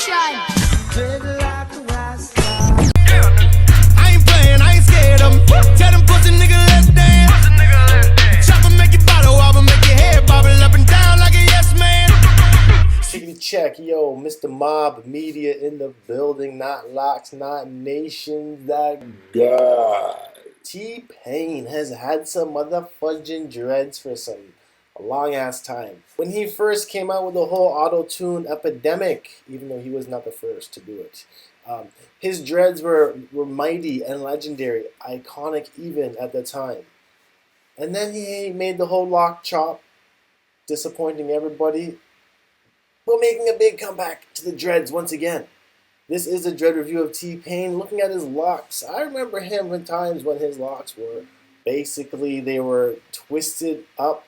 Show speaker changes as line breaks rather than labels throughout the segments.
I ain't playing, I ain't scared of 'em. Tell them pussy nigga let's dance. Chopper make your bottle wobble, make your head bobble up and down like a yes man.
Chickity check, yo, Mr. Mob Media in the building, not locks, not nations, that God. T-Pain has had some motherfudging dreads for a long ass time. When he first came out with the whole auto-tune epidemic, even though he was not the first to do it, his dreads were mighty and legendary, iconic even at the time. And then he made the whole lock chop, disappointing everybody, but making a big comeback to the dreads once again. This is a dread review of T-Pain, looking at his locks. I remember him in times when his locks were basically, they were twisted up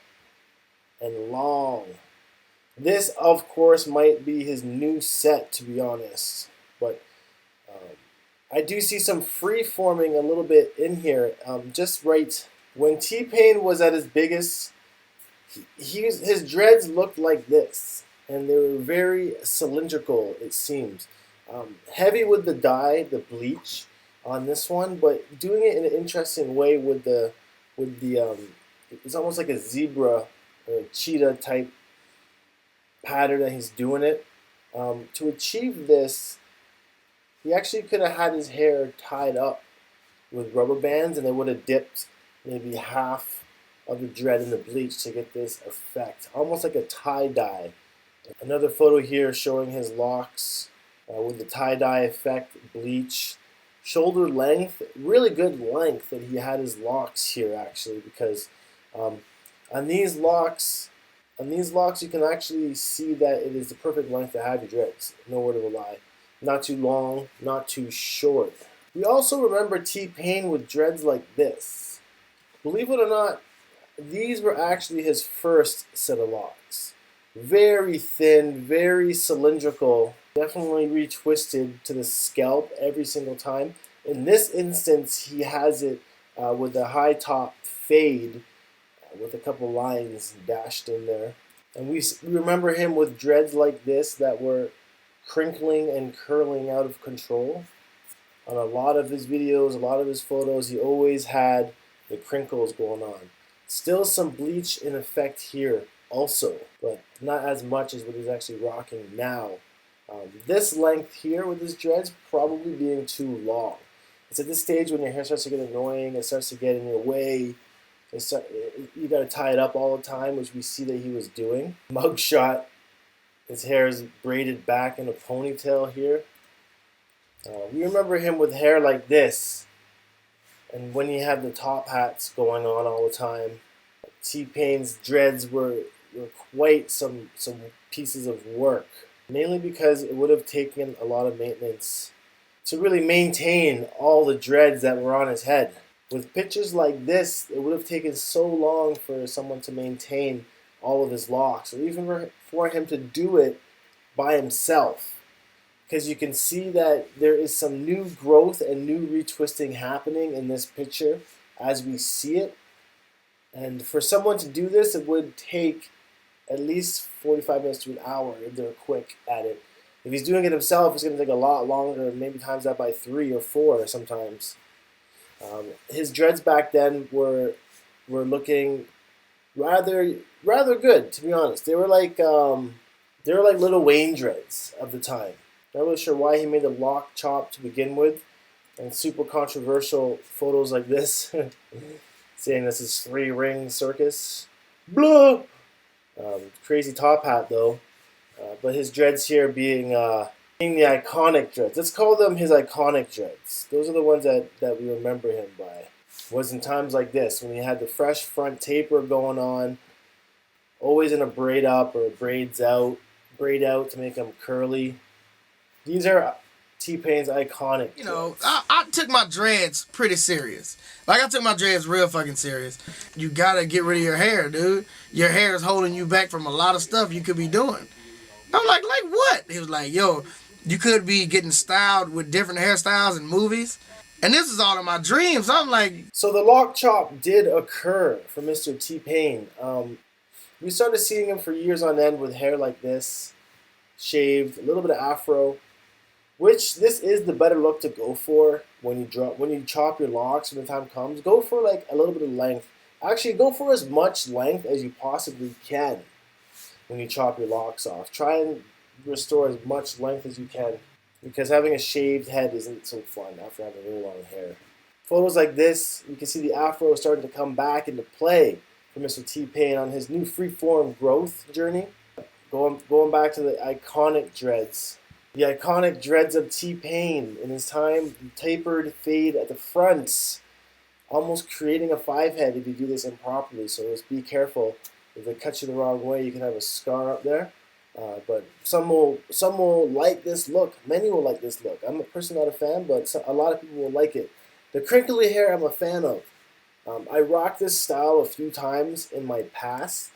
and long. This, of course, might be his new set, to be honest. But I do see some free-forming a little bit in here. Just right when T-Pain was at his biggest, his dreads looked like this. And they were very cylindrical, it seems. Heavy with the dye, the bleach on this one, but doing it in an interesting way with the it's almost like a zebra or a cheetah type pattern that he's doing it. To achieve this, he actually could have had his hair tied up with rubber bands, and they would have dipped maybe half of the dread in the bleach to get this effect, almost like a tie-dye. Another photo here showing his locks with the tie-dye effect, bleach, shoulder length, really good length that he had his locks here actually, because on these locks you can actually see that it is the perfect length to have your dreads. No word of a lie. Not too long, not too short. We also remember T-Pain with dreads like this. Believe it or not, these were actually his first set of locks. Very thin, very cylindrical, definitely retwisted to the scalp every single time. In this instance, he has it with a high top fade with a couple lines dashed in there. And we remember him with dreads like this that were crinkling and curling out of control. On a lot of his videos, a lot of his photos, he always had the crinkles going on. Still some bleach in effect here also, but not as much as what he's actually rocking now. This length here with his dreads probably being too long. It's at this stage when your hair starts to get annoying, it starts to get in your way. You got to tie it up all the time, which we see that he was doing. Mugshot, his hair is braided back in a ponytail here. We remember him with hair like this, and when he had the top hats going on all the time. T-Pain's dreads were quite some pieces of work, mainly because it would have taken a lot of maintenance to really maintain all the dreads that were on his head. With pictures like this, it would have taken so long for someone to maintain all of his locks, or even for him to do it by himself. Because you can see that there is some new growth and new retwisting happening in this picture as we see it. And for someone to do this, it would take at least 45 minutes to an hour if they're quick at it. If he's doing it himself, it's going to take a lot longer, maybe times that by 3 or 4 sometimes. His dreads back then were looking rather good, to be honest. They were like Lil Wayne dreads of the time. Not really sure why he made a lock chop to begin with, and super controversial photos like this, saying this is 3-ring circus. Blah. Crazy top hat though, but his dreads here being the iconic dreads. Let's call them his iconic dreads. Those are the ones that we remember him by. Was in times like this when he had the fresh front taper going on, always in a braid up or braid out to make them curly. These are T-Pain's iconic.
You know, I took my dreads pretty serious. Like, I took my dreads real fucking serious. You gotta get rid of your hair, dude. Your hair is holding you back from a lot of stuff you could be doing. I'm like what? He was like, yo, you could be getting styled with different hairstyles in movies. And this is all in my dreams. I'm like...
So the lock chop did occur for Mr. T-Pain. We started seeing him for years on end with hair like this. shaved, a little bit of afro, which this is the better look to go for when you chop your locks when the time comes. Go for like a little bit of length. Actually, go for as much length as you possibly can when you chop your locks off. Try and restore as much length as you can, because having a shaved head isn't so fun after having really long hair. Photos like this, you can see the afro is starting to come back into play for Mr. T-Pain on his new freeform growth journey. Going back to the iconic dreads. The iconic dreads of T-Pain in his time, tapered fade at the fronts, almost creating a 5-head if you do this improperly. So just be careful. If they cut you the wrong way, you can have a scar up there. But some will like this look. Many will like this look. I'm personally not a fan, but a lot of people will like it. The crinkly hair I'm a fan of. I rocked this style a few times in my past.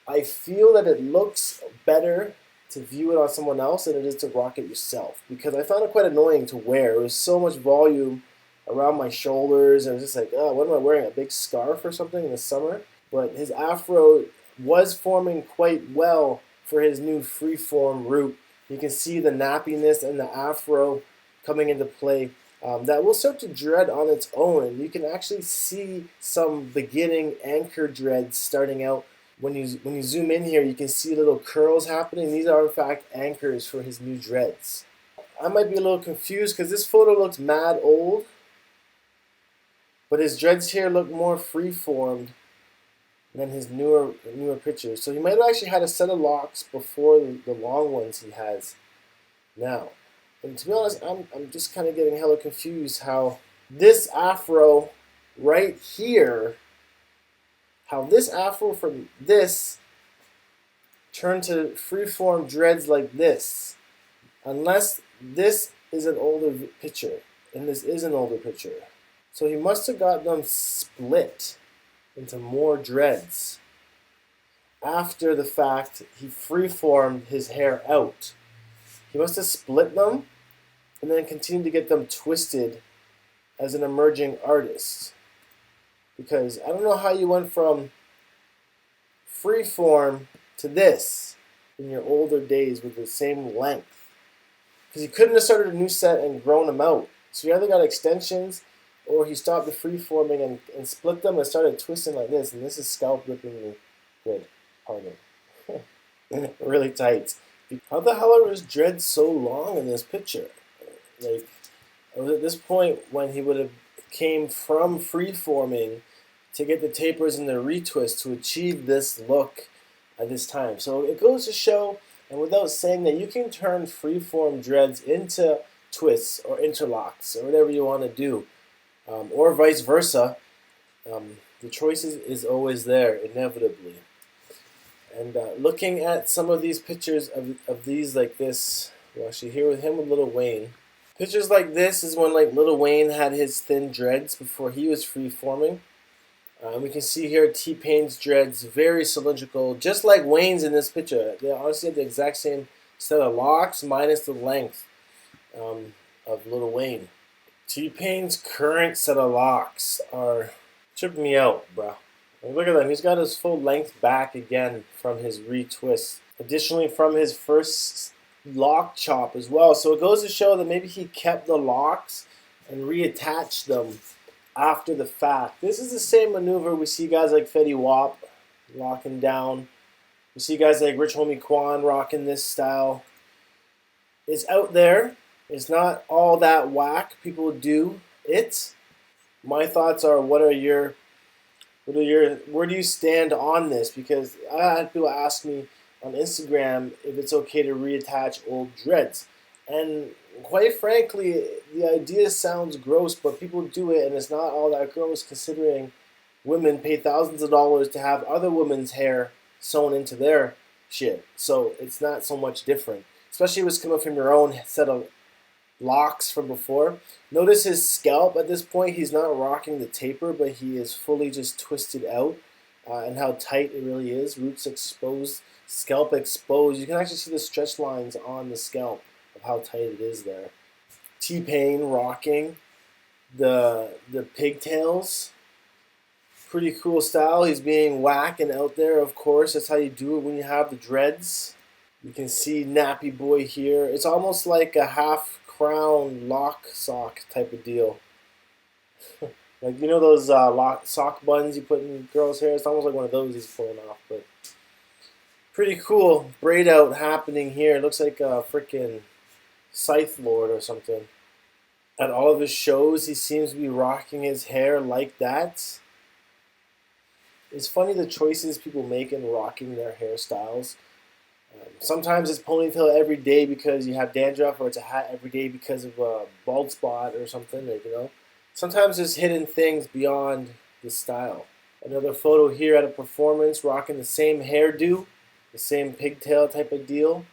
I feel that it looks better to view it on someone else than it is to rock it yourself, because I found it quite annoying to wear. There was so much volume around my shoulders, and it was just like, oh, what am I wearing, a big scarf or something in the summer? But his afro was forming quite well for his new freeform route. You can see the nappiness and the afro coming into play. That will start to dread on its own, and you can actually see some beginning anchor dreads starting out. When you zoom in here, you can see little curls happening. These are in fact anchors for his new dreads. I might be a little confused because this photo looks mad old, but his dreads here look more freeformed than his newer pictures. So he might have actually had a set of locks before the long ones he has now. And to be honest, I'm just kind of getting hella confused how this afro right here, how this afro from this turned to freeform dreads like this. Unless this is an older picture, and this is an older picture. So he must have got them split into more dreads after the fact he freeformed his hair out. He must have split them and then continued to get them twisted as an emerging artist. Because I don't know how you went from freeform to this in your older days with the same length. Because he couldn't have started a new set and grown them out. So you either got extensions, or he stopped the freeforming and split them and started twisting like this. And this is scalp ripping me good. Pardon. Really tight. How the hell are his dreads so long in this picture? Like, it was at this point when he would have came from freeforming to get the tapers and the retwist to achieve this look at this time. So it goes to show, and without saying, that you can turn freeform dreads into twists or interlocks or whatever you want to do, or vice versa. The choice is always there, inevitably. And looking at some of these pictures of these like this, well, actually here with him with Lil Wayne. Pictures like this is when like Lil Wayne had his thin dreads before he was freeforming. We can see here T-Pain's dreads, very cylindrical, just like Wayne's in this picture. They honestly have the exact same set of locks, minus the length of Lil Wayne. T-Pain's current set of locks are tripping me out, bro. Look at them. He's got his full length back again from his retwist. Additionally, from his first lock chop as well. So it goes to show that maybe he kept the locks and reattached them after the fact. This is the same maneuver we see guys like Fetty Wap locking down. We see guys like Rich Homie Quan rocking this style. It's out there. It's not all that whack. People do it. My thoughts are, where do you stand on this? Because I had people ask me on Instagram if it's okay to reattach old dreads. And quite frankly, the idea sounds gross, but people do it, and it's not all that gross considering women pay thousands of dollars to have other women's hair sewn into their shit. So it's not so much different, especially if it's coming from your own set of locks from before. Notice his scalp at this point. He's not rocking the taper, but he is fully just twisted out, and how tight it really is. Roots exposed, scalp exposed. You can actually see the stretch lines on the scalp of how tight it is there. T-Pain rocking the pigtails. Pretty cool style. He's being whack and out there, of course. That's how you do it when you have the dreads. You can see Nappy Boy here. It's almost like a half crown lock sock type of deal. Like, you know those sock buns you put in girls' hair? It's almost like one of those he's pulling off. But pretty cool braid out happening here. It looks like a freaking Scythe Lord or something. At all of his shows, he seems to be rocking his hair like that. It's funny the choices people make in rocking their hairstyles. Sometimes it's ponytail every day because you have dandruff, or it's a hat every day because of a bald spot or something, like, you know. Sometimes there's hidden things beyond the style. Another photo here at a performance, rocking the same hairdo, the same pigtail type of deal.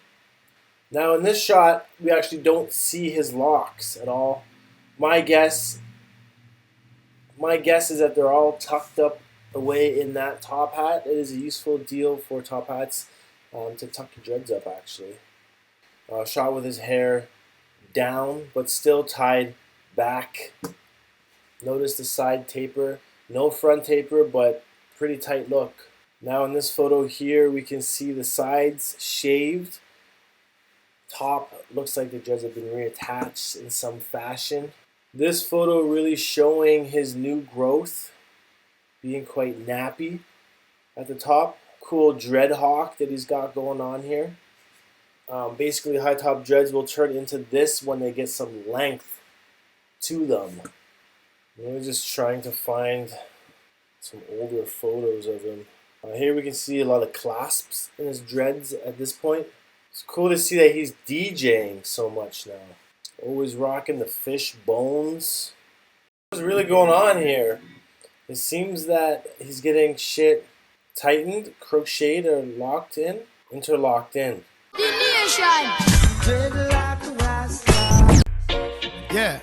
Now in this shot, we actually don't see his locks at all. My guess is that they're all tucked up away in that top hat. It is a useful deal for top hats to tuck your dreads up, actually. Shot with his hair down, but still tied back. Notice the side taper. No front taper, but pretty tight look. Now in this photo here, we can see the sides shaved. Top looks like the dreads have been reattached in some fashion. This photo really showing his new growth, being quite nappy at the top. Cool dread hawk that he's got going on here. Basically, high top dreads will turn into this when they get some length to them. We're just trying to find some older photos of him. Here we can see a lot of clasps in his dreads at this point. It's cool to see that he's DJing so much now. Always rocking the fish bones. What's really going on here? It seems that he's getting shit tightened, crocheted, or locked in, interlocked in.
Yeah.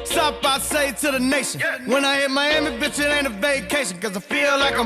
Stop, I say to the nation. When I hit Miami, bitch, it ain't a vacation. Cause I feel like I'm